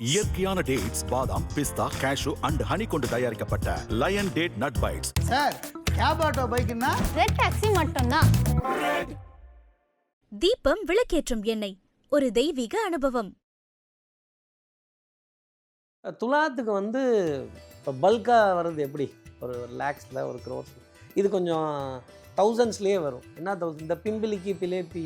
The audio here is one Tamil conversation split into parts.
இயற்கையான டேட்ஸ், பாதாம், பிஸ்தா, கேஷு அண்ட் ஹனி கொண்டு தயாரிக்கப்பட்ட lion date nut bites. Sir cab auto பைக்குன்னா ரெட் டாக்ஸி மட்டும்தான். தீபம் விளக்கேற்றும் எண்ணெய் ஒரு தெய்வீக அனுபவம். துலாத்துக்கு இப்போ பல்காக வர்றது எப்படி ஒரு லேக்ஸில் ஒரு க்ரோர்ஸ், இது கொஞ்சம் தௌசண்ட்ஸ்லேயே வரும். என்ன தௌசண்ட், இந்த பிம்பிலிக்கு பிலேப்பி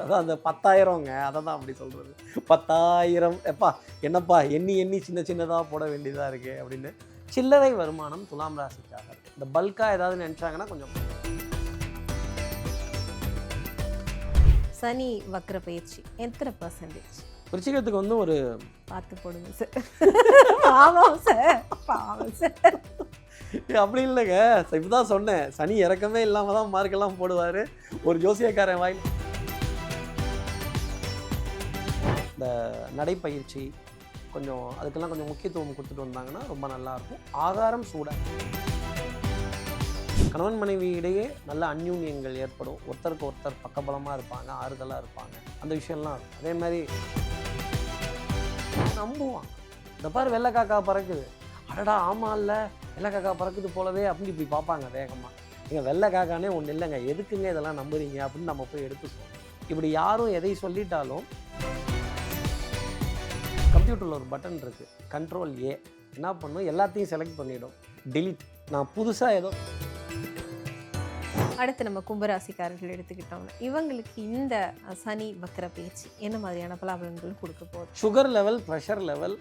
அதான் அந்த 10,000ங்க, அதை தான் அப்படி சொல்கிறது. 10,000 எப்பா என்னப்பா எண்ணி எண்ணி சின்ன சின்னதாக போட வேண்டியதாக இருக்குது அப்படின்னு சில்லறை வருமானம் துலாம் ராசிக்காக இருக்குது. இந்த பல்காக ஏதாவது நினச்சாங்கன்னா கொஞ்சம். சனி வக்ர பயிற்சி எத்தனை பர்சன்டேஜ்? விருச்சிகத்துக்கு ஒரு பார்த்து போடுங்க சார். பாவம் சார், பாவம் சார். அப்படி இல்லைங்க, இப்பதான் சொன்னேன், சனி இறக்கமே இல்லாமல் தான் மார்க்கெல்லாம் போடுவார் ஒரு ஜோசியக்காரன் வாயில். இந்த நடைப்பயிற்சி கொஞ்சம் அதுக்கெல்லாம் கொஞ்சம் முக்கியத்துவம் கொடுத்துட்டு வந்தாங்கன்னா ரொம்ப நல்லாயிருக்கும். ஆகாரம் சூடாக, கணவன் மனைவி இடையே நல்ல அந்யூன்யங்கள் ஏற்படும். ஒருத்தருக்கு ஒருத்தர் பக்கபலமாக இருப்பாங்க, ஆறுதலாக இருப்பாங்க, அந்த விஷயம்லாம் இருக்கும். அதே மாதிரி நம்புவான், இந்த பாரு வெள்ளை காக்கா பறக்குது, அடடா ஆமாம் இல்லை வெள்ளை காக்கா பறக்குது போலவே அப்படின்னு இப்படி பார்ப்பாங்க வேகமாக. நீங்கள் வெள்ளை காக்கானே ஒன்றும் இல்லைங்க, எதுக்குங்க இதெல்லாம் நம்புறீங்க அப்படின்னு நம்ம போய் எடுத்து சொல்லணும். இப்படி யாரும் எதை சொல்லிட்டாலும் கம்ப்யூட்டரில் ஒரு பட்டன் இருக்குது, கண்ட்ரோல் ஏ, என்ன பண்ணும் எல்லாத்தையும் செலக்ட் பண்ணிவிடும், டெலிட். நான் புதுசாக ஏதோ. அடுத்து நம்ம கும்பராசிக்காரர்கள் எடுத்துக்கிட்டோம்னா இவங்களுக்கு இந்த சனி வக்ர பயிற்சி என்ன மாதிரியான பலாபலன்கள் கொடுக்க போகுது? Sugar level, pressure level.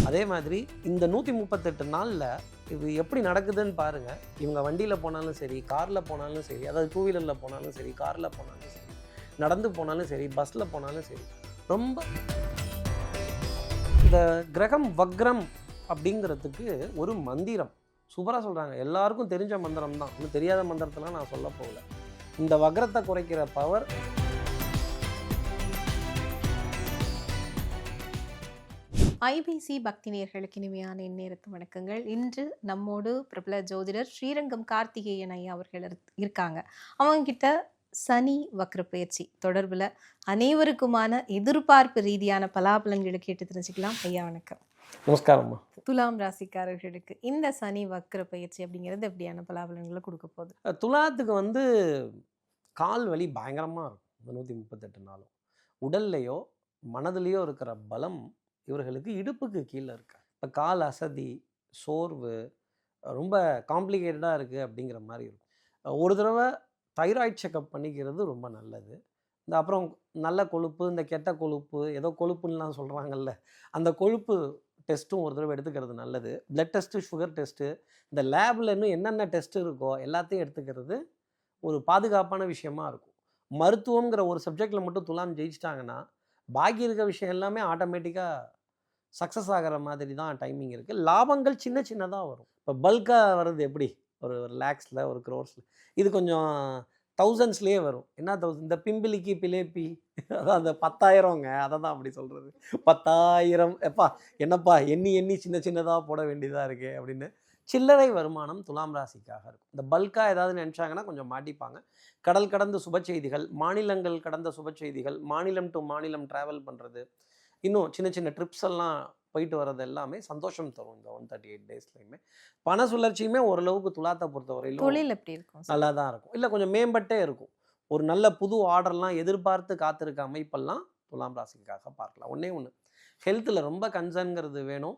அதே மாதிரி இந்த 138 நாளில் இது எப்படி நடக்குதுன்னு பாருங்கள். இவங்க வண்டியில் போனாலும் சரி, காரில் போனாலும் சரி, அதாவது 2 வீலரில் போனாலும் சரி, காரில் போனாலும் சரி, நடந்து போனாலும் சரி, பஸ்ஸில் போனாலும் சரி, ரொம்ப இந்த கிரகம் வக்ரம் அப்படிங்கிறதுக்கு ஒரு மந்திரம் சூப்பராக சொல்கிறாங்க. எல்லாருக்கும் தெரிஞ்ச மந்திரம் தான், இன்னும் தெரியாத மந்திரத்தெல்லாம் நான் சொல்ல போகல. இந்த வக்ரத்தை குறைக்கிற பவர் ஐபிசி பக்தி நேயர்களுக்கு இனிமையான இந்நேரத்து வணக்கங்கள். இன்று நம்மோடு பிரபல ஜோதிடர் ஸ்ரீரங்கம் கார்த்திகேயன் ஐயா அவர்கள் இருக்காங்க. அவங்ககிட்ட சனி வக்ர பயிற்சி தொடர்பில் அனைவருக்குமான எதிர்பார்ப்பு ரீதியான பலாபலன்களை கேட்டு தெரிஞ்சுக்கலாம். ஐயா வணக்கம். நமஸ்காரம்மா. துலாம் ராசிக்காரர்களுக்கு இந்த சனி வக்ர பயிற்சி அப்படிங்கிறது எப்படியான பலாபலன்களை கொடுக்க போகுது? துலாத்துக்கு கால் வலி பயங்கரமாக இருக்கும். இந்த 138 நாளும் உடல்லையோ மனதிலையோ இருக்கிற பலம் இவர்களுக்கு இடுப்புக்கு கீழே இருக்கு. இப்போ கால் அசதி, சோர்வு, ரொம்ப காம்ப்ளிகேட்டடாக இருக்குது அப்படிங்கிற மாதிரி இருக்கும். ஒரு தடவை தைராய்டு செக்கப் பண்ணிக்கிறது ரொம்ப நல்லது. இந்த அப்புறம் நல்ல கொழுப்பு, இந்த கெட்ட கொழுப்பு, ஏதோ கொழுப்புன்னெலாம் சொல்கிறாங்கல்ல, அந்த கொழுப்பு டெஸ்ட்டும் ஒரு தடவை எடுத்துக்கிறது நல்லது. பிளட் டெஸ்ட்டு, சுகர் டெஸ்ட்டு, இந்த லேபில் இன்னும் என்னென்ன டெஸ்ட்டு இருக்கோ எல்லாத்தையும் எடுத்துக்கிறது ஒரு பாதுகாப்பான விஷயமா இருக்கும். மருத்துவங்கிற ஒரு சப்ஜெக்டில் மட்டும் துலாம் ஜெயிச்சிட்டாங்கன்னா பாக்கி இருக்க விஷயம் எல்லாமே ஆட்டோமேட்டிக்காக சக்ஸஸ் ஆகிற மாதிரி தான் டைமிங் இருக்குது. லாபங்கள் சின்ன சின்னதாக வரும். இப்போ பல்காக வர்றது எப்படி ஒரு லேக்ஸில் ஒரு க்ரோர்ஸில், இது கொஞ்சம் தௌசண்ட்ஸ்லேயே வரும். என்ன தௌசண்ட், இந்த பிம்பிலிக்கு பிலேப்பி அதான் அந்த 10,000ங்க, அதை தான் அப்படி சொல்கிறது. 10,000 எப்பா என்னப்பா எண்ணி எண்ணி சின்ன சின்னதாக போட வேண்டியதாக இருக்குது அப்படின்னு சில்லறை வருமானம் துலாம் ராசிக்காக இருக்கும். இந்த பல்காக ஏதாவது நினச்சாங்கன்னா கொஞ்சம் மாட்டிப்பாங்க. கடல் கடந்த சுப செய்திகள், மாநிலங்கள் கடந்த சுப செய்திகள், மாநிலம் டு மாநிலம் ட்ராவல் பண்ணுறது, இன்னும் சின்ன சின்ன ட்ரிப்ஸ் எல்லாம் போயிட்டு வர்றது எல்லாமே சந்தோஷம் தரும். இந்த 138 டேஸ்லையுமே பண சுழற்சியுமே ஓரளவுக்கு துலாத்தை பொறுத்தவரையிலும் தொழில் எப்படி இருக்கும்? நல்லா தான் இருக்கும். இல்லை கொஞ்சம் மேம்பட்டே இருக்கும். ஒரு நல்ல புது ஆர்டர்லாம் எதிர்பார்த்து காத்திருக்க அமைப்பெல்லாம் துலாம் ராசிக்காக பார்க்கலாம். ஒன்று ஹெல்த்தில் ரொம்ப கன்சர்ன்ங்கிறது வேணும்.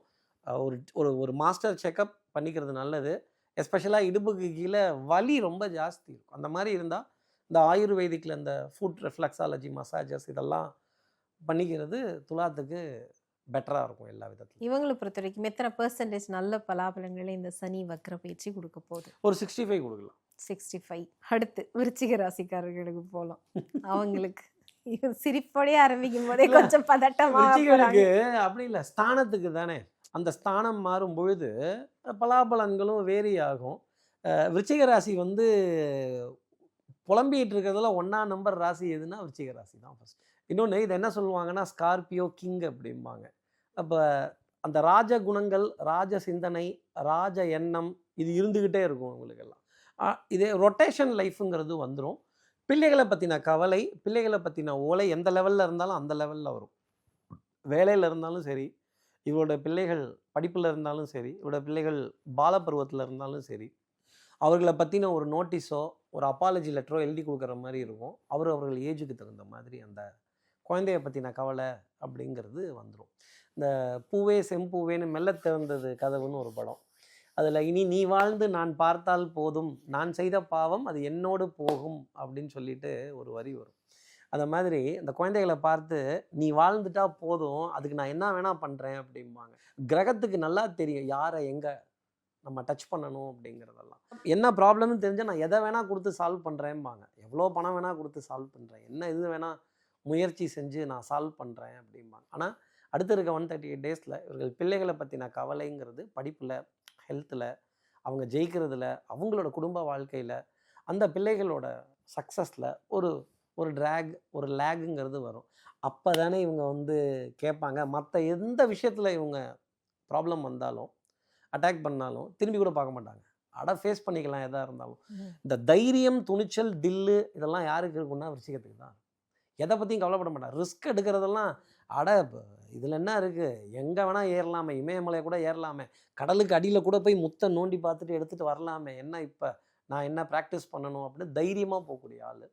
ஒரு மாஸ்டர் செக்கப் பண்ணிக்கிறது நல்லது. எஸ்பெஷலாக இடுப்புக்கு கீழே வலி ரொம்ப ஜாஸ்தி இருக்கும். அந்த மாதிரி இருந்தால் இந்த ஆயுர்வேதிக்கில் இந்த ஃபுட் ரெஃப்ளெக்ஸாலஜி மசாஜஸ் இதெல்லாம் பண்ணிக்கிறது துலாத்துக்கு பெட்டராக இருக்கும் எல்லா விதத்துலையும். இவங்களை பொறுத்த வரைக்கும் எத்தனை பர்சன்டேஜ் நல்ல பலாபலன்களை இந்த சனி வக்ர பயிற்சி கொடுக்க போகுது? ஒரு 65 கொடுக்கலாம். 65. அடுத்து விருச்சிக ராசிக்காரர்களுக்கு போகலாம். அவங்களுக்கு சிரிப்போடே ஆரம்பிக்கும் போதே கொஞ்சம் விருச்சிகருக்கு அப்படி இல்லை, ஸ்தானத்துக்கு தானே, அந்த ஸ்தானம் மாறும் பொழுது பலாபலன்களும் வேரி ஆகும். விருச்சிக ராசி புலம்பிகிட்டு இருக்கிறதுல 1ஆம் நம்பர் ராசி எதுனா விருச்சிக ராசி தான் ஃபஸ்ட். இன்னொன்று இது என்ன சொல்லுவாங்கன்னா ஸ்கார்பியோ கிங் அப்படிம்பாங்க. அப்போ அந்த ராஜ குணங்கள், ராஜ சிந்தனை, ராஜ எண்ணம் இது இருந்துக்கிட்டே இருக்கும் உங்களுக்கெல்லாம். இதே ரொட்டேஷன் லைஃப்புங்கிறது வந்துடும். பிள்ளைகளை பற்றின கவலை, பிள்ளைகளை பற்றின ஓலை எந்த லெவலில் இருந்தாலும் அந்த லெவலில் வரும். வேலையில் இருந்தாலும் சரி, இவரோட பிள்ளைகள் படிப்பில் இருந்தாலும் சரி, இவரோட பிள்ளைகள் பாலப்பருவத்தில் இருந்தாலும் சரி, அவர்களை பற்றின ஒரு நோட்டீஸோ ஒரு அப்பாலஜி லெட்டரோ எழுதி கொடுக்குற மாதிரி இருக்கும். அவர்கள் ஏஜுக்கு தகுந்த மாதிரி அந்த குழந்தைய பற்றின கவலை அப்படிங்கிறது வந்துடும். இந்த பூவே செம்பூவேன்னு மெல்ல திறந்தது கதவுன்னு ஒரு படம். அதில் இனி நீ வாழ்ந்து நான் பார்த்தால் போதும், நான் செய்த பாவம் அது என்னோடு போகும் அப்படின்னு சொல்லிட்டு ஒரு வரி வரும். அந்த மாதிரி இந்த குழந்தைகளை பார்த்து நீ வாழ்ந்துட்டா போதும், அதுக்கு நான் என்ன வேணா பண்ணுறேன் அப்படிம்பாங்க. கிரகத்துக்கு நல்லா தெரியும் யாரை எங்கே நம்ம டச் பண்ணணும் அப்படிங்கிறதெல்லாம். என்ன ப்ராப்ளம்னு தெரிஞ்சால் நான் எதை வேணால் கொடுத்து சால்வ் பண்ணுறேன்பாங்க. எவ்வளோ பணம் வேணால் கொடுத்து சால்வ் பண்ணுறேன், என்ன இது வேணால் முயற்சி செஞ்சு நான் சால்வ் பண்ணுறேன் அப்படிம்பாங்க. ஆனால் அடுத்து இருக்க 138 டேஸில் இவர்கள் பிள்ளைகளை பற்றின கவலைங்கிறது படிப்பில், ஹெல்த்தில், அவங்க ஜெயிக்கிறதுல, அவங்களோட குடும்ப வாழ்க்கையில், அந்த பிள்ளைகளோட சக்ஸஸில் ஒரு ட்ராக், ஒரு லேகுங்கிறது வரும். அப்போ தானே இவங்க வந்து கேட்பாங்க. மற்ற எந்த விஷயத்தில் இவங்க ப்ராப்ளம் வந்தாலும், அட்டாக் பண்ணாலும் திரும்பி கூட பார்க்க மாட்டாங்க. ஃபேஸ் பண்ணிக்கலாம் எதாக இருந்தாலும். இந்த தைரியம், துணிச்சல், தில்லு இதெல்லாம் யாருக்கு இருக்குன்னா விருச்சிகத்துக்கு தான். எதை பற்றியும் கவலைப்பட மாட்டாங்க. ரிஸ்க் எடுக்கிறதெல்லாம் இதில் என்ன இருக்குது, எங்கே வேணால் ஏறலாமே, இமயமலையை கூட ஏறலாமே, கடலுக்கு அடியில் கூட போய் முத்தை நோண்டி பார்த்துட்டு எடுத்துகிட்டு வரலாமே, என்ன இப்போ நான் என்ன ப்ராக்டிஸ் பண்ணணும் அப்படின்னு தைரியமாக போகக்கூடிய ஆள்.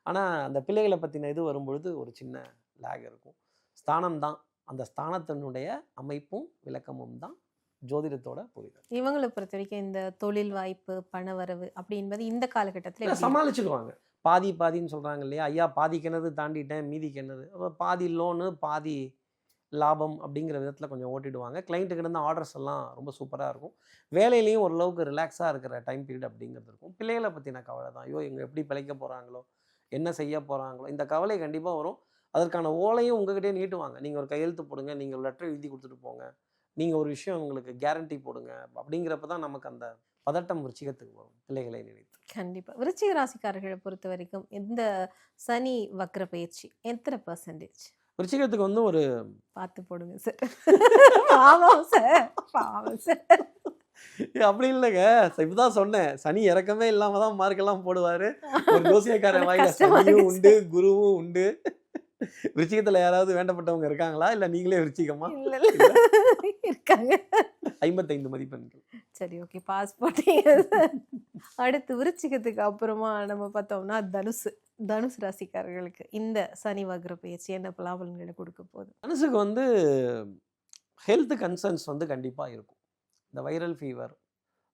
ஆனால் அந்த பிள்ளைகளை பற்றின இது வரும்பொழுது ஒரு சின்ன லேக் இருக்கும். ஸ்தானம் தான், அந்த ஸ்தானத்தினுடைய அமைப்பும் விளக்கமும் தான் ஜோதிடத்தோட புரிதல். இவங்களை பொறுத்த வரைக்கும் இந்த தொழில் வாய்ப்பு, பணவரவு அப்படி என்பது இந்த காலகட்டத்தில் சமாளிச்சுக்குவாங்க. பாதின்னு சொல்கிறாங்க இல்லையா, ஐயா பாதி கிணறு தாண்டிட்டேன் மீதி கிணறு, அப்போ பாதி லோனு பாதி லாபம் அப்படிங்கிற விதத்தில் கொஞ்சம் ஓட்டிடுவாங்க. கிளைண்ட்டுக்கிட்ட இருந்து ஆர்டர்ஸ் எல்லாம் ரொம்ப சூப்பராக இருக்கும். வேலையிலையும் ஓரளவுக்கு ரிலாக்ஸாக இருக்கிற டைம் பீரியட் அப்படிங்கிறது இருக்கும். பிள்ளைகளை பற்றின கவலை தான். ஐயோ இவங்க எப்படி பிழைக்க போகிறாங்களோ, என்ன செய்ய போகிறாங்களோ, இந்த கவலை கண்டிப்பாக வரும். அதற்கான ஓலையும் உங்ககிட்டே நீட்டுவாங்க. நீங்கள் ஒரு கையெழுத்து போடுங்க, நீங்கள் ஒரு லெட்டர் எழுதி கொடுத்துட்டு போங்க, நீங்கள் ஒரு விஷயம் உங்களுக்கு கேரண்டி போடுங்க. அப்படிங்கிறப்ப தான் நமக்கு அந்த பதட்டம் விருச்சிகத்துக்கு வரும், பிள்ளைகளை நினைத்து. கண்டிப்பாக. விருச்சிக ராசிக்காரர்களை பொறுத்த வரைக்கும் இந்த சனி வக்ர பயிற்சி எத்தனை %? விருச்சிகத்துக்கு வந்து ஒரு பார்த்து போடுங்க சார். பாவம் சார், பாவம் சார். அப்படி இல்லைங்க, இப்பதான் சொன்னேன், சனி இறக்கமே இல்லாம தான் மார்க்கெல்லாம் போடுவாரு. ஒரு ஜோசியக்காரன் வாயில சனியும் உண்டு, குருவும் உண்டு. விருச்சிகத்துல யாராவது வேண்டப்பட்டவங்க இருக்காங்களா, இல்ல நீங்களே விருச்சிகமா? இருக்காங்க. 55 மதிப்பெண்கள். சரி, ஓகே, பாஸ் போட்டீங்க. அடுத்து விருச்சிகத்துக்கு அப்புறமா நம்ம பார்த்தோம்னா தனுசு ராசிக்காரர்களுக்கு இந்த சனி வக்ர பயிற்சி என்ன பலாபலன்களை கொடுக்க போகுது? தனுசுக்கு வந்து ஹெல்த் கன்சர்ன்ஸ் வந்து கண்டிப்பாக இருக்கும். இந்த வைரல் ஃபீவர்,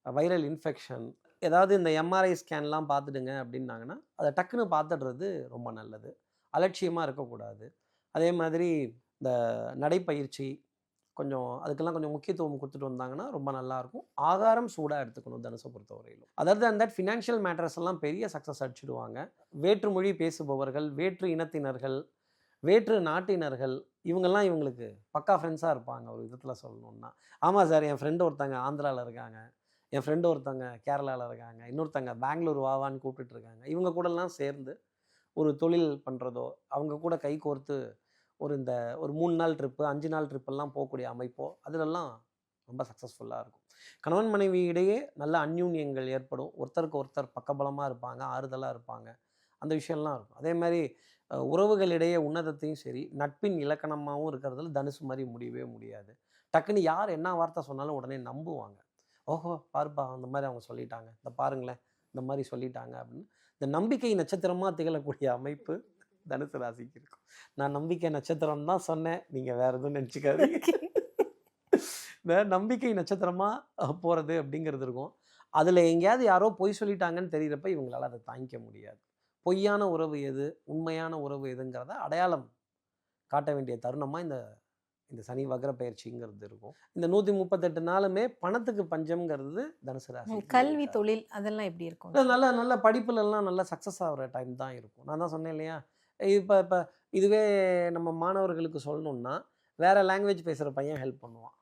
வைரல் இன்ஃபெக்ஷன், ஏதாவது இந்த எம்ஆர்ஐ ஸ்கேன்லாம் பார்த்துடுங்க அப்படின்னாங்கன்னா அதை டக்குன்னு பார்த்துடுறது ரொம்ப நல்லது. அலட்சியமாக இருக்கக்கூடாது. அதே மாதிரி இந்த நடைப்பயிற்சி கொஞ்சம் அதுக்கெல்லாம் கொஞ்சம் முக்கியத்துவம் கொடுத்துட்டு வந்தாங்கன்னா ரொம்ப நல்லாயிருக்கும். ஆகாரம் சூடாக எடுத்துக்கணும் தனுசை பொறுத்தவரையிலும். அதாவது அந்த ஃபினான்ஷியல் மேட்டர்ஸ் எல்லாம் பெரிய சக்ஸஸ் அடிச்சிடுவாங்க. வேற்று மொழி பேசுபவர்கள், வேற்று இனத்தினர்கள், வேற்று நாட்டினர்கள், இவங்கெல்லாம் இவங்களுக்கு பக்கா ஃப்ரெண்ட்ஸாக இருப்பாங்க ஒரு விதத்தில் சொல்லணுன்னா. ஆமாம் சார், என் ஃப்ரெண்டு ஒருத்தங்க ஆந்திராவில் இருக்காங்க, என் ஃப்ரெண்டு ஒருத்தங்க கேரளாவில் இருக்காங்க, இன்னொருத்தங்க பெங்களூர் வாவான்னு கூப்பிட்டுருக்காங்க. இவங்க கூடலாம் சேர்ந்து ஒரு தொழில் பண்ணுறதோ, அவங்க கூட கை கோர்த்து ஒரு 3 நாள் ட்ரிப்பு, 5 நாள் ட்ரிப்பெல்லாம் போகக்கூடிய அமைப்போ அதிலெல்லாம் ரொம்ப சக்ஸஸ்ஃபுல்லாக இருக்கும். கணவன் மனைவி இடையே நல்ல அந்யூன்யங்கள் ஏற்படும். ஒருத்தருக்கு ஒருத்தர் பக்கபலமாக இருப்பாங்க, ஆறுதலாக இருப்பாங்க. அந்த விஷயம்லாம் இருக்கும். அதே மாதிரி உறவுகளிடையே உன்னதத்தையும் சரி, நட்பின் இலக்கணமாகவும் இருக்கிறதுல தனுசு மாதிரி முடியவே முடியாது. டக்குன்னு யார் என்ன வார்த்தை சொன்னாலும் உடனே நம்புவாங்க. ஓஹோ பாருப்பா, அந்த மாதிரி அவங்க சொல்லிட்டாங்க, இந்த பாருங்களேன் இந்த மாதிரி சொல்லிட்டாங்க அப்படின்னு இந்த நம்பிக்கை நட்சத்திரமாக திகழக்கூடிய அமைப்பு தனுசு ராசிக்கு இருக்கும். நான் நம்பிக்கை நட்சத்திரம் தான் சொன்னேன், நீங்கள் வேறு எதுவும் நினச்சிக்காதீங்க. இந்த நம்பிக்கை நட்சத்திரமாக போகிறது அப்படிங்கிறது இருக்கும். அதில் எங்கேயாவது யாரோ பொய் சொல்லிட்டாங்கன்னு தெரிகிறப்ப இவங்களால் அதை தாங்கிக்க முடியாது. பொய்யான உறவு எது, உண்மையான உறவு எதுங்கிறத அடையாளம் காட்ட வேண்டிய தருணமாக இந்த சனி வக்ர பயிற்சிங்கிறது இருக்கும். இந்த 138 நாளுமே பணத்துக்கு பஞ்சம்ங்கிறது தனுசு ராசி. கல்வி, தொழில் அதெல்லாம் எப்படி இருக்கும்? நல்ல படிப்புலலாம் நல்லா சக்ஸஸ் ஆகிற டைம் தான் இருக்கும். நான் தான் சொன்னேன் இல்லையா, இப்போ இதுவே நம்ம மாணவர்களுக்கு சொல்லணுன்னா வேறு லாங்குவேஜ் பேசுகிற பையன் ஹெல்ப் பண்ணுவான்.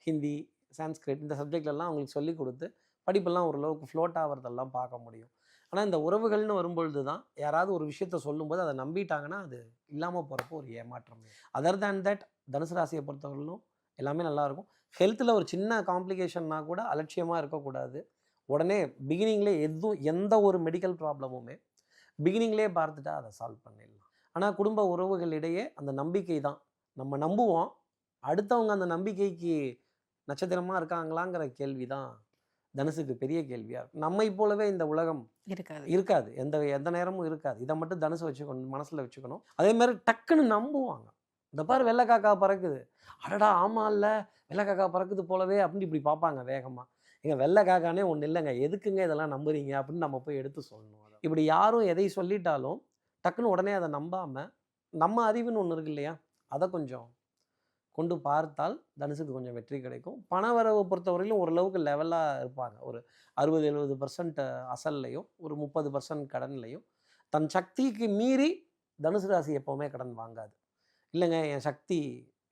ஹிந்தி, சான்ஸ்கிரிட் இந்த சப்ஜெக்ட்லலாம் அவங்களுக்கு சொல்லி கொடுத்து படிப்பெல்லாம் ஓரளவுக்கு ஃப்ளோட் ஆகிறதெல்லாம் பார்க்க முடியும். ஆனால் இந்த உறவுகள்னு வரும்பொழுது தான் யாராவது ஒரு விஷயத்த சொல்லும்போது அதை நம்பிட்டாங்கன்னா அது இல்லாமல் போகிறப்போ ஒரு ஏமாற்றம். அதர் தேன் தட் தனுசு ராசியை பொறுத்தவரையிலும் எல்லாமே நல்லாயிருக்கும். ஹெல்த்தில் ஒரு சின்ன காம்ப்ளிகேஷன்னா கூட அலட்சியமாக இருக்கக்கூடாது. உடனே பிகினிங்லேயே எந்த ஒரு மெடிக்கல் ப்ராப்ளமுமே பிகினிங்லேயே பார்த்துட்டா அதை சால்வ் பண்ணிடலாம். ஆனால் குடும்ப உறவுகளிடையே அந்த நம்பிக்கை தான். நம்ம நம்புவோம், அடுத்தவங்க அந்த நம்பிக்கைக்கு நட்சத்திரமாக இருக்காங்களாங்கிற கேள்வி தான் தனுசுக்கு பெரிய கேள்வியாக இருக்கும். நம்மை போலவே இந்த உலகம் இருக்காது, எந்த நேரமும் இருக்காது. இதை மட்டும் தனுசு வச்சுக்கணும், மனசில் வச்சுக்கணும். அதே மாதிரி டக்குன்னு நம்புவாங்க. இந்த பாரு வெள்ளை காக்கா பறக்குது, அடடா ஆமா இல்லை வெள்ளை காக்கா பறக்குது போலவே அப்படின்னு இப்படி பார்ப்பாங்க வேகமாக. எங்க வெள்ளை காக்கானே ஒன்று இல்லைங்க, எதுக்குங்க இதெல்லாம் நம்புறீங்க அப்படின்னு நம்ம போய் எடுத்து சொல்லணும். இப்படி யாரும் எதை சொல்லிட்டாலும் டக்குன்னு உடனே அதை நம்பாமல் நம்ம அறிவுன்னு ஒன்று இருக்கு இல்லையா, அதை கொஞ்சம் கொண்டு பார்த்தால் தனுசுக்கு கொஞ்சம் வெற்றி கிடைக்கும். பண வரவை பொறுத்தவரையிலும் ஓரளவுக்கு லெவலாக இருப்பாங்க. ஒரு 60-70% அசல்லையும் ஒரு 30% கடன்லையும். தன் சக்திக்கு மீறி தனுசு ராசி எப்போவுமே கடன் வாங்காது. இல்லைங்க என் சக்தி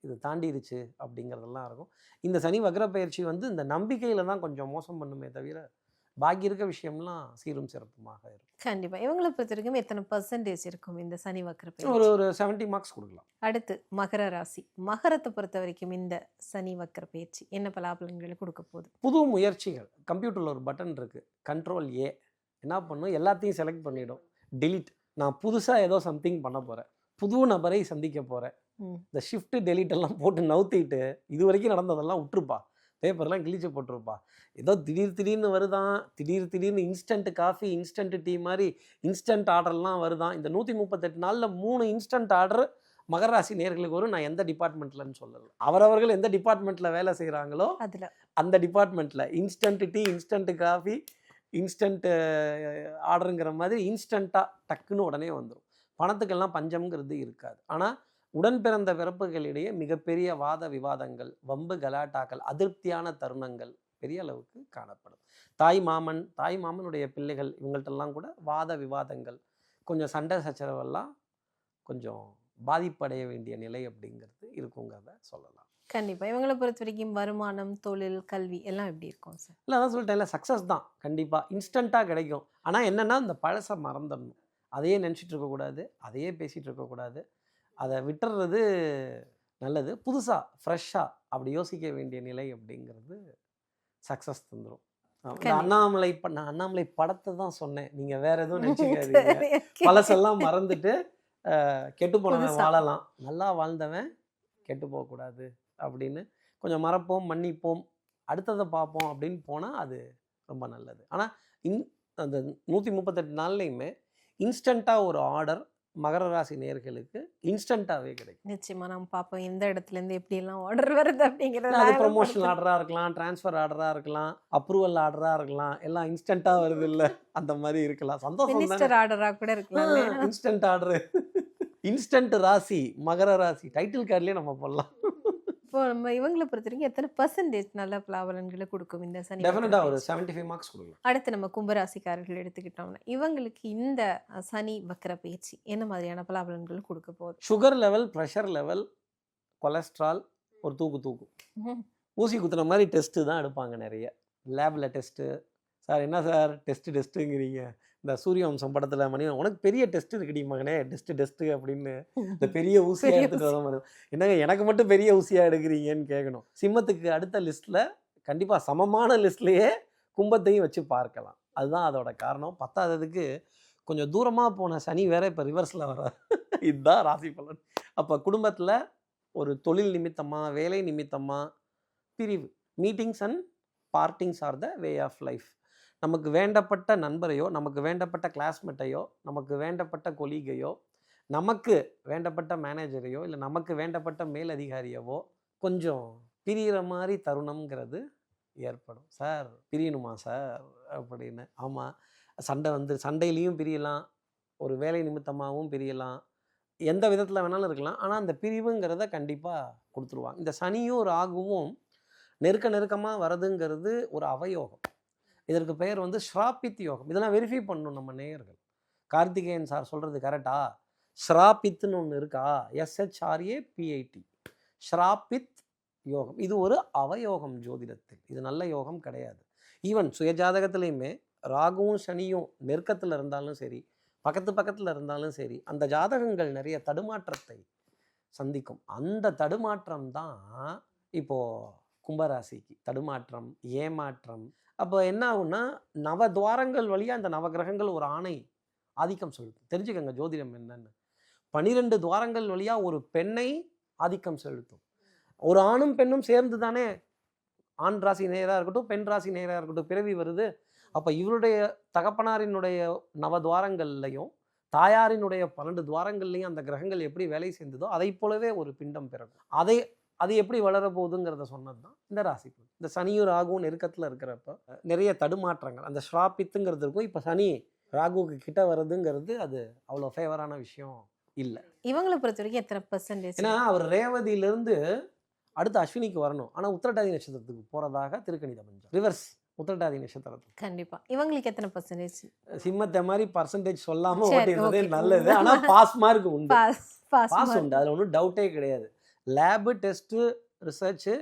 இது தாண்டிடுச்சு அப்படிங்கிறதெல்லாம் இருக்கும். இந்த சனி வக்ர பயிற்சி இந்த நம்பிக்கையில் தான் கொஞ்சம் மோசம் பண்ணுமே தவிர பாக்கி இருக்க விஷயம்லாம் சீரும் சிறப்புமாக இருக்கும். கண்டிப்பாக. இவங்களை பொறுத்த வரைக்கும் எத்தனை பர்சன்டேஜ் இருக்கும் இந்த சனி வக்ர பயிற்சி? ஒரு 70 மார்க்ஸ் கொடுக்கலாம். அடுத்து மகர ராசி. மகரத்தை பொறுத்த வரைக்கும் இந்த சனி வக்ர பயிற்சி என்ன பலாபலன்களை கொடுக்க போகுது? புது முயற்சிகள். கம்ப்யூட்டரில் ஒரு பட்டன் இருக்குது, Ctrl A. என்ன பண்ணும், எல்லாத்தையும் செலக்ட் பண்ணிடும், delete. நான் புதுசாக ஏதோ சம்திங் பண்ண போகிறேன், புது நபரை சந்திக்க போகிறேன். இந்த ஷிஃப்ட் டெலிட் எல்லாம் போட்டு நவுத்திட்டு இது வரைக்கும் நடந்ததெல்லாம் விட்டுருப்பா, பேப்பர்லாம் கிழிச்சு போட்டிருப்பா. ஏதோ திடீர்னு வருதான், திடீர்னு இன்ஸ்டன்ட் காஃபி இன்ஸ்டன்ட் டீ மாதிரி இன்ஸ்டன்ட் ஆர்டர்லாம் வருதான். இந்த 138 நாளில் 3 இன்ஸ்டன்ட் ஆர்டர் மகர ராசி நேயர்களுக்கு வரும். நான் எந்த டிபார்ட்மெண்ட்லன்னு சொல்லலை, அவரவர்கள் எந்த டிபார்ட்மெண்ட்டில் வேலை செய்கிறாங்களோ அதில் அந்த டிபார்ட்மெண்ட்டில் instant tea instant coffee instant ஆர்டருங்கிற மாதிரி இன்ஸ்டண்ட்டாக டக்குன்னு உடனே வந்துடும். பணத்துக்கெல்லாம் பஞ்சம்ங்கிறது இருக்காது. ஆனால் உடன் பிறந்த பிறப்புகளிடையே மிகப்பெரிய வாத விவாதங்கள், வம்பு கலாட்டாக்கள், அதிருப்தியான தருணங்கள் பெரிய அளவுக்கு காணப்படும். தாய் மாமனுடைய பிள்ளைகள் இவங்கள்ட்டெல்லாம் கூட வாத விவாதங்கள், கொஞ்சம் சண்டை சச்சரவெல்லாம் கொஞ்சம் பாதிப்படைய வேண்டிய நிலை அப்படிங்கிறது இருக்குங்கிறத சொல்லலாம். கண்டிப்பாக. இவங்களை பொறுத்த வரைக்கும் வருமானம், தொழில், கல்வி எல்லாம் எப்படி இருக்கும் சார்? இல்லை அதான் சொல்லிட்டேன், இல்லை சக்ஸஸ் தான் கண்டிப்பாக, இன்ஸ்டண்ட்டாக கிடைக்கும். ஆனால் என்னென்னா இந்த பழசை மறந்துடணும், அதையே நினச்சிட்டு இருக்கக்கூடாது, அதையே பேசிகிட்டு இருக்கக்கூடாது, அதை விட்டுறது நல்லது. புதுசாக ஃப்ரெஷ்ஷாக அப்படி யோசிக்க வேண்டிய நிலை அப்படிங்கிறது சக்ஸஸ் தந்துடும். நான் அண்ணாமலை படத்தை தான் சொன்னேன், நீங்கள் வேற எதுவும் நினச்சிக்காதீங்க. பழசெல்லாம் மறந்துட்டு கெட்டு போனவன் வாழலாம், நல்லா வாழ்ந்தவன் கெட்டு போகக்கூடாது அப்படின்னு கொஞ்சம் மறப்போம், மன்னிப்போம், அடுத்ததை பார்ப்போம் அப்படின்னு போனால் அது ரொம்ப நல்லது. ஆனால் அந்த 138 நாள்லையுமே இன்ஸ்டண்ட்டாக ஒரு ஆர்டர் மகர ராசி நேயர்களுக்கு இன்ஸ்டண்ட்டாகவே கிடைக்கும். நிச்சயமா நம்ம பார்ப்போம் எந்த இடத்துலேருந்து எப்படியெல்லாம் ஆர்டர் வருது அப்படிங்கிறது. அது ப்ரொமோஷன் ஆர்டராக இருக்கலாம், டிரான்ஸ்ஃபர் ஆர்டராக இருக்கலாம், அப்ரூவல் ஆர்டராக இருக்கலாம், எல்லாம் இன்ஸ்டண்ட்டாக வருது இல்லை, அந்த மாதிரி இருக்கலாம். சந்தோஷம் ஆர்டராக கூட இருக்கலாம். இன்ஸ்டன்ட் ஆர்டர், இன்ஸ்டன்ட் ராசி மகர ராசி டைட்டில் கார்ட்லேயே நம்ம போடலாம். இப்போ நம்ம இவங்களை பொறுத்த வரைக்கும் எத்தனை பர்சன்டேஜ் நல்ல பலாபலன்களை கொடுக்கும் இந்த சனி? டெஃபினட்டாக ஒரு 75 மார்க்ஸ் கொடுக்கலாம். அடுத்து நம்ம கும்பராசிக்காரர்கள் எடுத்துக்கிட்டோம்னா இவங்களுக்கு இந்த சனி வக்ர பயிற்சி என்ன மாதிரியான பலாபலன்கள் கொடுக்க போகுது? Sugar level, pressure level, cholesterol ஒரு தூக்கும். ஊசி குத்துன மாதிரி டெஸ்ட்டு தான் எடுப்பாங்க நிறைய லேபில் டெஸ்ட்டு. சார் என்ன சார் டெஸ்ட்டுங்கிறீங்க, இந்த சூரியவம்சம் படத்தில் மணி உனக்கு பெரிய டெஸ்ட் இருக்குடி மகனே, டெஸ்ட்டு அப்படின்னு இந்த பெரிய ஊசியாக எடுத்துகிட்டு வர மாதிரி, என்னங்க எனக்கு மட்டும் பெரிய ஊசியாக எடுக்கிறீங்கன்னு கேட்கணும். சிம்மத்துக்கு அடுத்த லிஸ்ட்டில் கண்டிப்பாக சமமான லிஸ்ட்லேயே கும்பத்தையும் வச்சு பார்க்கலாம். அதுதான் அதோட காரணம். 10ஆவதுக்கு கொஞ்சம் தூரமாக போன சனி வேற இப்போ ரிவர்ஸில் வர, இதுதான் ராசி பலன். அப்போ குடும்பத்தில் ஒரு தொழில் நிமித்தமாக, வேலை நிமித்தமாக பிரிவு, meetings and partings are the way of life. நமக்கு வேண்டப்பட்ட நண்பரையோ, நமக்கு வேண்டப்பட்ட கிளாஸ்மேட்டையோ, நமக்கு வேண்டப்பட்ட கொலீகையோ, நமக்கு வேண்டப்பட்ட மேனேஜரையோ, இல்லை நமக்கு வேண்டப்பட்ட மேலதிகாரியவோ கொஞ்சம் பிரிகிற மாதிரி தருணம்ங்கிறது ஏற்படும். சார் பிரியணுமா சார் அப்படின்னு. ஆமாம், சண்டையிலையும் பிரியலாம், ஒரு வேலை நிமித்தமாகவும் பிரியலாம், எந்த விதத்தில் வேணாலும் இருக்கலாம். ஆனால் அந்த பிரிவுங்கிறத கண்டிப்பாக கொடுத்துருவாங்க. இந்த சனியும் ராகுவும் நெருக்கமாக வரதுங்கிறது ஒரு அவயோகம். இதற்கு பெயர் ஸ்ராபித் யோகம். இதெல்லாம் வெரிஃபை பண்ணணும் நம்ம நேயர்கள். கார்த்திகேயன் சார் சொல்கிறது கரெக்டா? ஸ்ராபித்னு ஒன்று இருக்கா, SHRAPIT, ஸ்ராபித் யோகம். இது ஒரு அவயோகம் ஜோதிடத்தில், இது நல்ல யோகம் கிடையாது. ஈவன் சுயஜாதகத்திலையுமே ராகுவும் சனியும் நெருக்கத்தில் இருந்தாலும் சரி, பக்கத்தில் இருந்தாலும் சரி, அந்த ஜாதகங்கள் நிறைய தடுமாற்றத்தை சந்திக்கும். அந்த தடுமாற்றம் தான் இப்போது கும்பராசிக்கு தடுமாற்றம், ஏமாற்றம். அப்போ என்ன ஆகும்னா, நவ துவாரங்கள் வழியாக அந்த நவகிரகங்கள் ஒரு ஆதிக்கம் செலுத்தும். தெரிஞ்சுக்கங்க ஜோதிடம் என்னன்னு. 12 துவாரங்கள் வழியாக ஒரு பெண்ணை ஆதிக்கம் செலுத்தும். ஒரு ஆணும் பெண்ணும் சேர்ந்து தானே ஆண் ராசி நேராக இருக்கட்டும் பெண் ராசி நேராக இருக்கட்டும் பிறவி வருது. அப்போ இவருடைய தகப்பனாரினுடைய நவதுவாரங்கள்லையும் தாயாரினுடைய 12 துவாரங்கள்லையும் அந்த கிரகங்கள் எப்படி வேலை செய்ததோ அதை போலவே ஒரு பிண்டம் பிறக்கும். அது எப்படி வளர போகுதுங்கிறத சொன்னது தான் இந்த ராசி. இந்த சனியும் ராகுவும் நெருக்கத்தில் இருக்கிறப்ப நிறைய தடுமாற்றங்கள், அந்த ஸ்ராபித்துங்கிறது இருக்கும். இப்போ சனி ராகுவுக்கு கிட்ட வர்றதுங்கிறது அது அவ்வளோ ஃபேவரான விஷயம் இல்லை. இவங்களை பொறுத்த வரைக்கும் எத்தனை பெர்சன்டேஜ்? ஏன்னா அவர் ரேவதியிலிருந்து அடுத்து அஸ்வினிக்கு வரணும். ஆனால் உத்திரட்டாதி நட்சத்திரத்துக்கு போகிறதாக திருக்கணித பஞ்சம் ரிவர்ஸ். உத்திரட்டாதி நட்சத்திரத்துக்கு கண்டிப்பா இவங்களுக்கு எத்தனை பெர்சன்டேஜ்? சிம்மத்தை மாதிரி பர்சன்டேஜ் சொல்லாமல் சரி, ஓட்டிடுறதே okay. நல்லது. ஆனால் பாஸ் மார்க் உண்டு, பாஸ் பாஸ் உண்டு, அதில் ஒன்றும் டவுட்டே கிடையாது. லேபு டெஸ்ட்டு ரிசர்ச்சு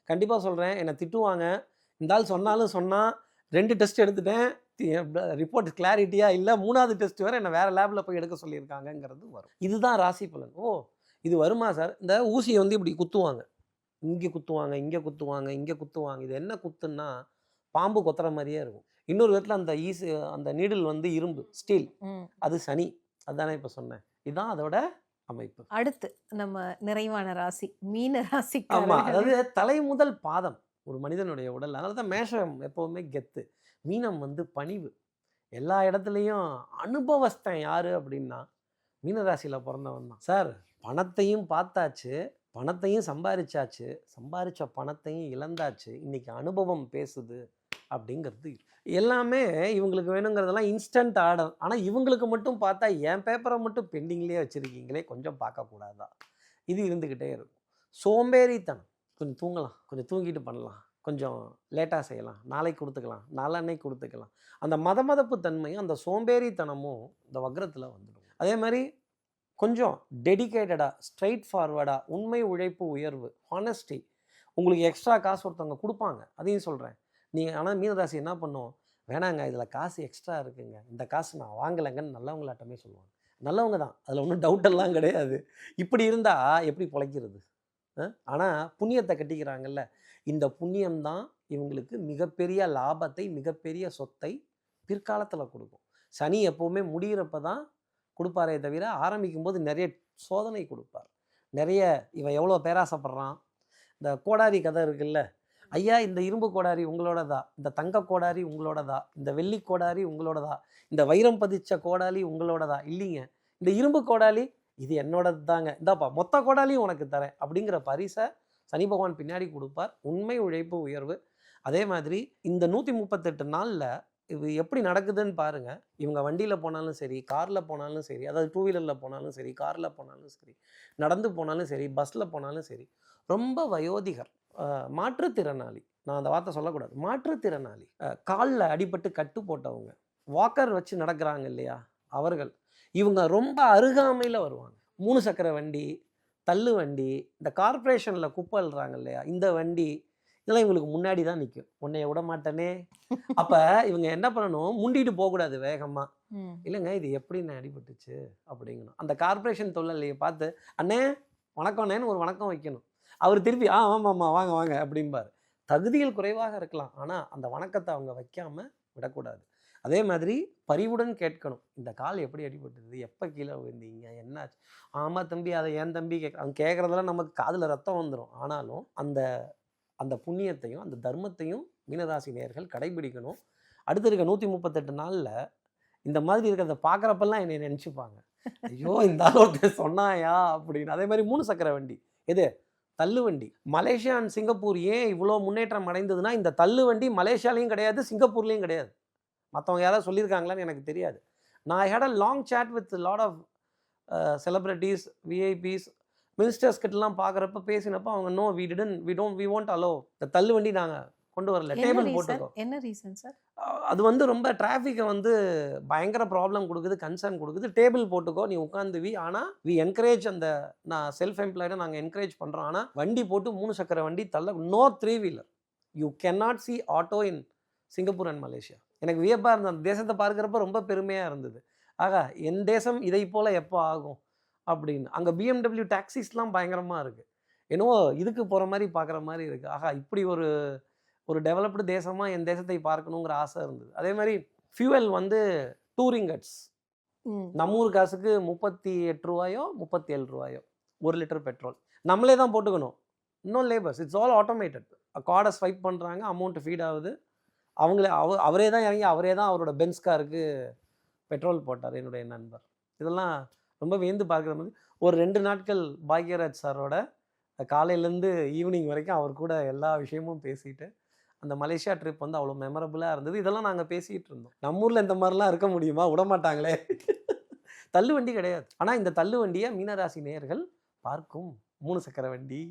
கண்டிப்பாக சொல்கிறேன். என்னை திட்டுவாங்க, இந்த ஆள் சொன்னாலும் சொன்னால் 2 டெஸ்ட் எடுத்துட்டேன், ரிப்போர்ட் கிளாரிட்டியாக இல்லை, 3வது டெஸ்ட் வேறு என்னை வேறு லேபில் போய் எடுக்க சொல்லியிருக்காங்கங்கிறது வரும். இதுதான் ராசி பலன். ஓ இது வருமா சார்? இந்த ஊசியை வந்து இப்படி குத்துவாங்க, இங்கே குத்துவாங்க, இங்கே குத்துவாங்க, இங்கே குத்துவாங்க. இது என்ன குத்துன்னா பாம்பு கொத்துற மாதிரியே இருக்கும். இன்னொரு விதத்தில் அந்த நீடில் வந்து இரும்பு ஸ்டீல், அது சனி. அதுதானே இப்போ சொன்னேன். இதுதான் அதோட அமைப்பு. அடுத்து நம்ம நிறைவான ராசி மீன ராசி. ஆமா, அதாவது தலை முதல் பாதம் ஒரு மனிதனுடைய உடல். அதனால தான் மேஷம் எப்பவுமே கெத்து, மீனம் வந்து பணிவு. எல்லா இடத்துலையும் அனுபவஸ்தன் யாரு அப்படின்னா மீனராசியில் பிறந்தவன் தான். சார் பணத்தையும் பார்த்தாச்சு, பணத்தையும் சம்பாரிச்சாச்சு, சம்பாரிச்ச பணத்தையும் இழந்தாச்சு, இன்னைக்கு அனுபவம் பேசுது அப்படிங்கிறது. எல்லாமே இவங்களுக்கு வேணுங்கிறதெல்லாம் இன்ஸ்டன்ட் ஆர்டர். ஆனால் இவங்களுக்கு மட்டும் பார்த்தா என் பேப்பரை மட்டும் பெண்டிங்லேயே வச்சுருக்கீங்களே, கொஞ்சம் பார்க்கக்கூடாதா? இது இருந்துக்கிட்டே இருக்கும். சோம்பேறித்தனம், கொஞ்சம் தூங்கலாம், கொஞ்சம் தூங்கிட்டு பண்ணலாம், கொஞ்சம் லேட்டாக செய்யலாம், நாளைக்கு கொடுத்துக்கலாம், நாளன்னைக்கு கொடுத்துக்கலாம். அந்த மதமதப்பு தன்மையும் அந்த சோம்பேறித்தனமும் இந்த வக்ரத்தில் வந்துடும். அதே மாதிரி கொஞ்சம் டெடிக்கேட்டடாக ஸ்ட்ரைட் ஃபார்வர்டாக உண்மை உழைப்பு உயர்வு ஹானஸ்டி. உங்களுக்கு எக்ஸ்ட்ரா காசு ஒருத்தவங்க கொடுப்பாங்க, அதையும் சொல்கிறேன். நீங்கள் ஆனால் மீனராசி என்ன பண்ணும், வேணாங்க இதில் காசு எக்ஸ்ட்ரா இருக்குங்க, இந்த காசு நான் வாங்கலைங்கன்னு நல்லவங்களாட்டமே சொல்லுவாங்க. நல்லவங்க தான், அதில் ஒன்றும் டவுட்டெல்லாம் கிடையாது. இப்படி இருந்தால் எப்படி பிழைக்கிறது? ஆனால் புண்ணியத்தை கட்டிக்கிறாங்கல்ல, இந்த புண்ணியம்தான் இவங்களுக்கு மிகப்பெரிய லாபத்தை மிகப்பெரிய சொத்தை பிற்காலத்தில் கொடுக்கும். சனி எப்போவுமே முடிகிறப்ப தான் கொடுப்பாரே தவிர ஆரம்பிக்கும் போது நிறைய சோதனை கொடுப்பார். நிறைய இவன் எவ்வளோ பேராசைப்படுறான். இந்த கோடாரி கதை இருக்குல்ல, ஐயா இந்த இரும்பு கோடாரி உங்களோடதா, இந்த தங்க கோடாரி உங்களோடதா, இந்த வெள்ளி கோடாரி உங்களோடதா, இந்த வைரம் பதிச்ச கோடாலி உங்களோடதா? இல்லைங்க, இந்த இரும்பு கோடாலி இது என்னோடது தாங்க, இந்தாப்பா மொத்த கோடாலியும் உனக்கு தரேன் அப்படிங்கிற பரிசை சனி பகவான் பின்னாடி கொடுப்பார். உண்மை உழைப்பு உயர்வு. அதே மாதிரி இந்த 138 நாளில் இது எப்படி நடக்குதுன்னு பாருங்க. இவங்க வண்டியில் போனாலும் சரி, காரில் போனாலும் சரி, அதாவது 2 வீலரில் போனாலும் சரி, காரில் போனாலும் சரி, நடந்து போனாலும் சரி, பஸ்ஸில் போனாலும் சரி, ரொம்ப வயோதிகர், மாற்றுத்திறனாளி, நான் அந்த வார்த்தை சொல்லக்கூடாது, மாற்றுத்திறனாளி, காலில் அடிபட்டு கட்டு போட்டவங்க, வாக்கர் வச்சு நடக்கிறாங்க இல்லையா அவர்கள், இவங்க ரொம்ப அருகாமையில் வருவாங்க. 3 சக்கர வண்டி, தள்ளு வண்டி, இந்த கார்பரேஷனில் குப்பை அள்ளுறாங்க இல்லையா, இந்த வண்டி, இதெல்லாம் இவங்களுக்கு முன்னாடி தான் நிற்கும். உன்னைய விட மாட்டேனே. அப்போ இவங்க என்ன பண்ணணும், முண்டிட்டு போகக்கூடாது வேகமாக. இல்லைங்க இது எப்படி நான் அடிபட்டுச்சு அப்படிங்கணும். அந்த கார்பரேஷன் தொழிலையை பார்த்து அண்ணே வணக்கம்ண்ணேன்னு ஒரு வணக்கம் வைக்கணும். அவர் திருப்பி ஆமாம்மா வாங்க வாங்க அப்படிம்பார். தகுதிகள் குறைவாக இருக்கலாம், ஆனால் அந்த வணக்கத்தை அவங்க வைக்காமல் விடக்கூடாது. அதே மாதிரி பரிவுடன் கேட்கணும், இந்த கால் எப்படி அடிபட்டுது, எப்போ கீழே விழுந்தீங்க, என்னாச்சு? ஆமாம் தம்பி, அதை ஏன் தம்பி அவங்க கேட்குறதெல்லாம் நமக்கு காதில் ரத்தம் வந்துடும். ஆனாலும் அந்த புண்ணியத்தையும் அந்த தர்மத்தையும் மீனராசி நேயர்கள் கடைபிடிக்கணும். அடுத்து இருக்க 138 நாளில் இந்த மாதிரி இருக்கிறத பார்க்குறப்பெல்லாம் என்னை நினச்சிப்பாங்க, ஐயோ இந்த ஆள் சொன்னாயா அப்படின்னு. அதே மாதிரி 3 சக்கர வண்டி, எது தள்ளு வண்டி. மலேசியா அண்ட் சிங்கப்பூர் ஏன் இவ்வளோ முன்னேற்றம் அடைந்ததுன்னா, இந்த தள்ளு வண்டி மலேசியாலையும் கிடையாது, சிங்கப்பூர்லேயும் கிடையாது. மற்றவங்க யாராவது சொல்லியிருக்காங்களான்னு எனக்கு தெரியாது. நான் I had a long chat with lot of celebrities, VIPs, ministers கிட்டலாம் பார்க்குறப்ப பேசினப்போ அவங்க நோ வி won't allow இந்த தள்ளு வண்டி நாங்கள் கொண்டு வரல, டேபிள் போட்டுக்கோ. என்ன ரீசன் சார்? அது வந்து ரொம்ப டிராஃபிக்கை வந்து பயங்கர ப்ராப்ளம் கொடுக்குது, கன்சர்ன் கொடுக்குது, டேபிள் போட்டுக்கோ நீ உட்காந்து ஆனால் வி என்கரேஜ், அந்த நான் செல்ஃப் எம்ப்ளாய்டாக நாங்கள் என்கரேஜ் பண்ணுறோம். ஆனால் வண்டி போட்டு 3 சக்கர வண்டி தள்ள, no 3 wheeler. You cannot see auto in Singapore and Malaysia. எனக்கு வியப்பாக இருந்தது, அந்த தேசத்தை பார்க்குறப்ப ரொம்ப பெருமையாக இருந்தது. ஆகா என் தேசம் இதை போல் எப்போ ஆகும் அப்படின்னு. அங்கே BMW டாக்ஸிஸ்லாம் பயங்கரமாக இருக்குது, என்னவோ இதுக்கு போகிற மாதிரி பார்க்குற மாதிரி இருக்குது. ஆகா இப்படி ஒரு டெவலப்டு தேசமாக என் தேசத்தை பார்க்கணுங்கிற ஆசை இருந்தது. அதே மாதிரி ஃபியூவல் வந்து டூரிங் கட்ஸ் நம்ம ஊர் காசுக்கு 38 ரூபாயோ 37 ரூபாயோ 1 லிட்டர் பெட்ரோல். நம்மளே தான் போட்டுக்கணும். இன்னும் லேபர்ஸ், இட்ஸ் ஆல் ஆட்டோமேட்டட். கார்டை ஸ்வைப் பண்ணுறாங்க, அமௌண்ட் ஃபீட் ஆகுது. அவரே தான் இறங்கி அவரே தான் அவரோட பென்ஸ் காருக்கு பெட்ரோல் போட்டார் என்னுடைய நண்பர். இதெல்லாம் ரொம்ப வியந்து பார்க்குற மாதிரி. ஒரு 2 நாட்கள் பாக்யராஜ் சாரோட காலையிலேருந்து ஈவினிங் வரைக்கும் அவர் கூட எல்லா விஷயமும் பேசிட்டு அந்த மலேசியா ட்ரிப் வந்து அவ்வளோ மெமரபுளாக இருந்தது. இதெல்லாம் நாங்கள் பேசிகிட்டு இருந்தோம். நம்ம ஊரில் இந்த மாதிரிலாம் இருக்க முடியுமா? விடமாட்டாங்களே. தள்ளு வண்டி கிடையாது. ஆனால் இந்த தள்ளு வண்டியை மீனராசி நேயர்கள் பார்க்கும் 3 சக்கர வண்டி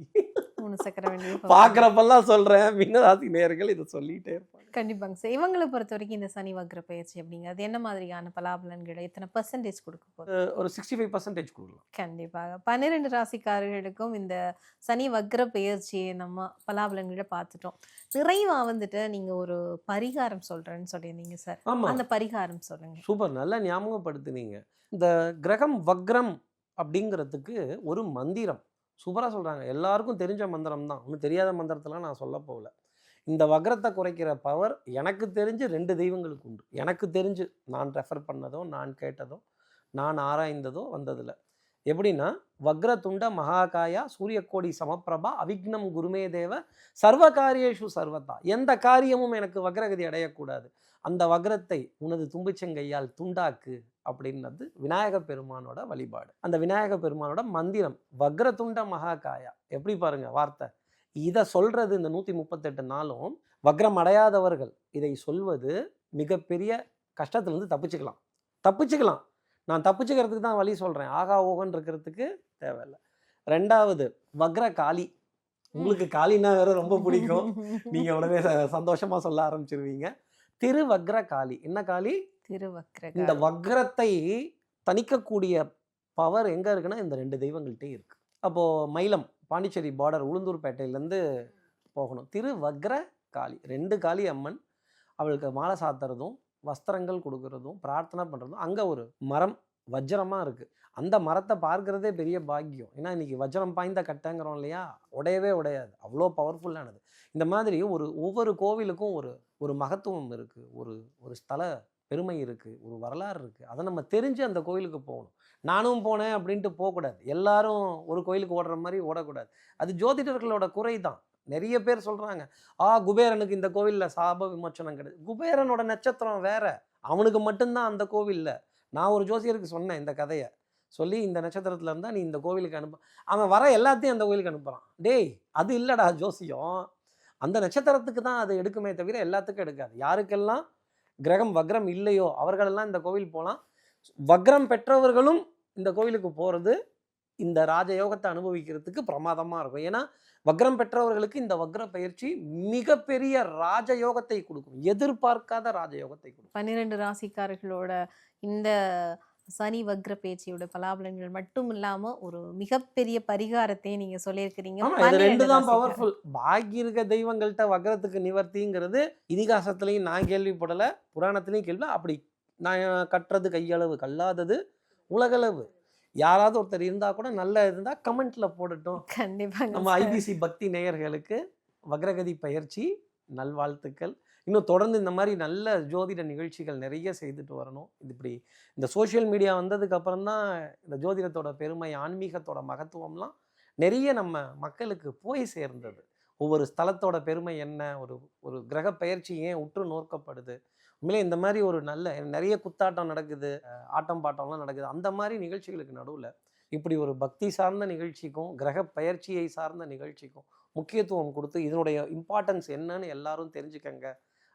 3 சக்கர வண்டி பார்க்குறப்பெல்லாம் சொல்கிறேன். மீனராசி நேயர்கள் இதை சொல்லிகிட்டே இருப்பாங்க. கண்டிப்பாங்க சார். இவங்களை பொறுத்த வரைக்கும் இந்த சனி வக்ர பயிற்சி அப்படிங்கிறது என்ன மாதிரியான பலாபலன்களை எத்தனை % கொடுக்க போகுது? ஒரு 65% கொடுக்கலாம். கண்டிப்பாக 12 ராசிக்காரர்களுக்கும் இந்த சனி வக்ர பயிற்சியை நம்ம பலாபலன்களை பார்த்துட்டோம். நிறைவா வந்துட்டு நீங்க ஒரு பரிகாரம் சொல்றேன்னு சொல்லியிருந்தீங்க சார். ஆமாம், அந்த பரிகாரம் சொல்லுங்க. சூப்பர், நல்லா ஞாபகப்படுத்துனீங்க. இந்த கிரகம் வக்ரம் அப்படிங்கிறதுக்கு ஒரு மந்திரம் சூப்பராக சொல்கிறாங்க. எல்லாருக்கும் தெரிஞ்ச மந்திரம் தான், ஒன்றும் தெரியாத மந்திரத்தெல்லாம் நான் சொல்ல போகல. இந்த வக்ரத்தை குறைக்கிற பவர் எனக்கு தெரிஞ்சு 2 தெய்வங்களுக்கு உண்டு. எனக்கு தெரிஞ்சு நான் ரெஃபர் பண்ணதோ, நான் கேட்டதோ, நான் ஆராய்ந்ததோ வந்ததில்ல. எப்படின்னா, வக்ரதுண்ட மகாகாயா சூரியக்கோடி சமப்பிரபா அவிக்னம் குருமே தேவ சர்வகாரியேஷு சர்வதா. எந்த காரியமும் எனக்கு வக்ரகதி அடையக்கூடாது, அந்த வக்ரத்தை உனது தும்பிச்சங்கையால் துண்டாக்கு அப்படின்னது விநாயக பெருமானோட வழிபாடு. அந்த விநாயக பெருமானோட மந்திரம் வக்ரதுண்ட மகாகாயா. எப்படி பாருங்க வார்த்தை. இதை சொல்றது இந்த 138 நாளும் வக்ரம் அடையாதவர்கள் இதை சொல்வது மிகப்பெரிய கஷ்டத்துலேருந்து தப்பிச்சுக்கலாம். நான் தப்பிச்சுக்கிறதுக்கு தான் வழி சொல்கிறேன். ஆகா ஓகன் இருக்கிறதுக்கு தேவையில்லை. 2வது வக்ர காளி. உங்களுக்கு காளினா வேற ரொம்ப பிடிக்கும். நீங்கள் உடனே சந்தோஷமாக சொல்ல ஆரம்பிச்சிருவீங்க. திருவக்ர காளி. என்ன காளி? திருவக்ர. இந்த வக்ரத்தை தணிக்கக்கூடிய பவர் எங்கே இருக்குன்னா இந்த 2 தெய்வங்கள்ட்டே இருக்குது. அப்போது மயிலம் பாண்டிச்சேரி பார்டர் உளுந்தூர்பேட்டையிலேருந்து போகணும். திருவக்ர காளி. 2 காளி அம்மன். அவளுக்கு மாலை சாத்துறதும் வஸ்திரங்கள் கொடுக்கறதும் பிரார்த்தனை பண்ணுறதும். அங்கே ஒரு மரம் வஜ்ரமாக இருக்குது. அந்த மரத்தை பார்க்குறதே பெரிய பாக்கியம். ஏன்னா இன்றைக்கி வஜ்ரம் பாய்ந்த கட்டைங்கிறோம் இல்லையா, உடையவே உடையாது, அவ்வளோ பவர்ஃபுல்லானது. இந்த மாதிரி ஒவ்வொரு கோவிலுக்கும் ஒரு மகத்துவம் இருக்குது, ஒரு ஸ்தல பெருமை இருக்குது, ஒரு வரலாறு இருக்குது. அதை நம்ம தெரிஞ்சு அந்த கோவிலுக்கு போகணும். நானும் போனேன் அப்படின்ட்டு போகக்கூடாது. எல்லாரும் ஒரு கோயிலுக்கு ஓடுற மாதிரி ஓடக்கூடாது. அது ஜோதிடர்களோட குறை தான். நிறைய பேர் சொல்கிறாங்க, குபேரனுக்கு இந்த கோவிலில் சாப விமோச்சனம் கிடையாது. குபேரனோட நட்சத்திரம் வேற, அவனுக்கு மட்டும்தான் அந்த கோவிலில். நான் ஒரு ஜோசியருக்கு சொன்னேன் இந்த கதையை சொல்லி, இந்த நட்சத்திரத்தில் இருந்தால் நீ இந்த கோவிலுக்கு அனுப்ப. அவன் வர எல்லாத்தையும் அந்த கோவிலுக்கு அனுப்புகிறான். டேய், அது இல்லைடா ஜோசியம், அந்த நட்சத்திரத்துக்கு தான் அது எடுக்குமே தவிர எல்லாத்துக்கும் எடுக்காது. யாருக்கெல்லாம் கிரகம் வக்ரம் இல்லையோ அவர்களெல்லாம் இந்த கோவில் போகலாம். வக்ரம் பெற்றவர்களும் இந்த கோவிலுக்கு போகிறது இந்த ராஜயோகத்தை அனுபவிக்கிறதுக்கு பிரமாதமாக இருக்கும். ஏன்னா வக்ரம் பெற்றவர்களுக்கு இந்த வக்ர பயிற்சி மிகப்பெரிய ராஜயோகத்தை கொடுக்கும், எதிர்பார்க்காத ராஜயோகத்தை கொடுக்கும். 12 ராசிக்காரர்களோட இந்த சனி வக்ர பேச்சியோட பலாபலன்கள் மட்டும் இல்லாம ஒரு மிகப்பெரிய பரிகாரத்தை நீங்க சொல்லியிருக்கிறீங்க. 2 தான் பவர்ஃபுல். பாக்கி இருக்க தெய்வங்கள்ட்ட வக்ரத்துக்கு நிவர்த்திங்கிறது இதிகாசத்துலையும் நான் கேள்விப்படலை, புராணத்துலையும் கேள்வி. அப்படி நான் கட்டுறது கையளவு கல்லாதது உலகளவு. யாராவது ஒருத்தர் இருந்தா கூட நல்லா இருந்தா கமெண்ட்ல போடட்டும். கண்டிப்பா நம்ம ஐபிசி பக்தி நேயர்களுக்கு வக்ரகதி பயிற்சி நல்வாழ்த்துக்கள். இன்னும் தொடர்ந்து இந்த மாதிரி நல்ல ஜோதிட நிகழ்ச்சிகள் நிறைய செய்துட்டு வரணும். இப்படி இந்த சோஷியல் மீடியா வந்ததுக்கு அப்புறம் தான் இந்த ஜோதிடத்தோட பெருமை, ஆன்மீகத்தோட மகத்துவம்லாம் நிறைய நம்ம மக்களுக்கு போய் சேர்ந்தது. ஒவ்வொரு ஸ்தலத்தோட பெருமை என்ன, ஒரு கிரக பயிற்சி ஏன் உற்று நோக்கப்படுது. உண்மையிலே இந்த மாதிரி ஒரு நிறைய குத்தாட்டம் நடக்குது, ஆட்டம் பாட்டம்லாம் நடக்குது. அந்த மாதிரி நிகழ்ச்சிகளுக்கு நடுவில் இப்படி ஒரு பக்தி சார்ந்த நிகழ்ச்சிக்கும் கிரக பயிற்சியை சார்ந்த நிகழ்ச்சிக்கும் முக்கியத்துவம் கொடுத்து இதனுடைய இம்பார்ட்டன்ஸ் என்னன்னு எல்லாரும் தெரிஞ்சுக்கங்க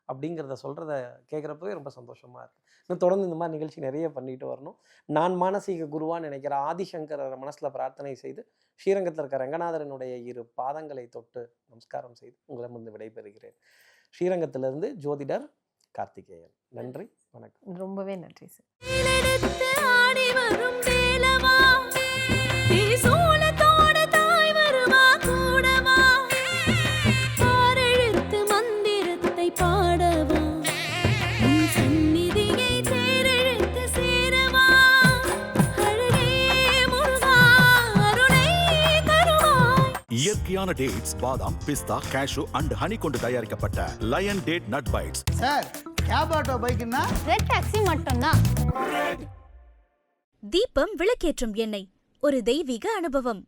அப்படிங்கிறத சொல்கிறத கேட்குறப்பவே ரொம்ப சந்தோஷமாக இருக்குது. இன்னும் தொடர்ந்து இந்த மாதிரி நிகழ்ச்சி நிறைய பண்ணிட்டு வரணும். நான் மானசீக குருவான்னு நினைக்கிற ஆதிசங்கரரை மனசில் பிரார்த்தனை செய்து ஸ்ரீரங்கத்தில் இருக்க ரங்கநாதரனுடைய 2 பாதங்களை தொட்டு நமஸ்காரம் செய்து உங்களிடமிருந்து விடைபெறுகிறேன். ஸ்ரீரங்கத்திலிருந்து ஜோதிடர் கார்த்திகேயன். நன்றி, வணக்கம். ரொம்பவே நன்றி சார். இயற்கையான டேட்ஸ், பாதாம், பிஸ்தா, கேஷு அண்ட் ஹனி கொண்டு தயாரிக்கப்பட்ட lion date nut bites. Sir cab auto பைக்குன்னா ரெட் டாக்ஸி மட்டும்தான். தீபம் விளக்கேற்றும் எண்ணெய், ஒரு தெய்வீக அனுபவம்.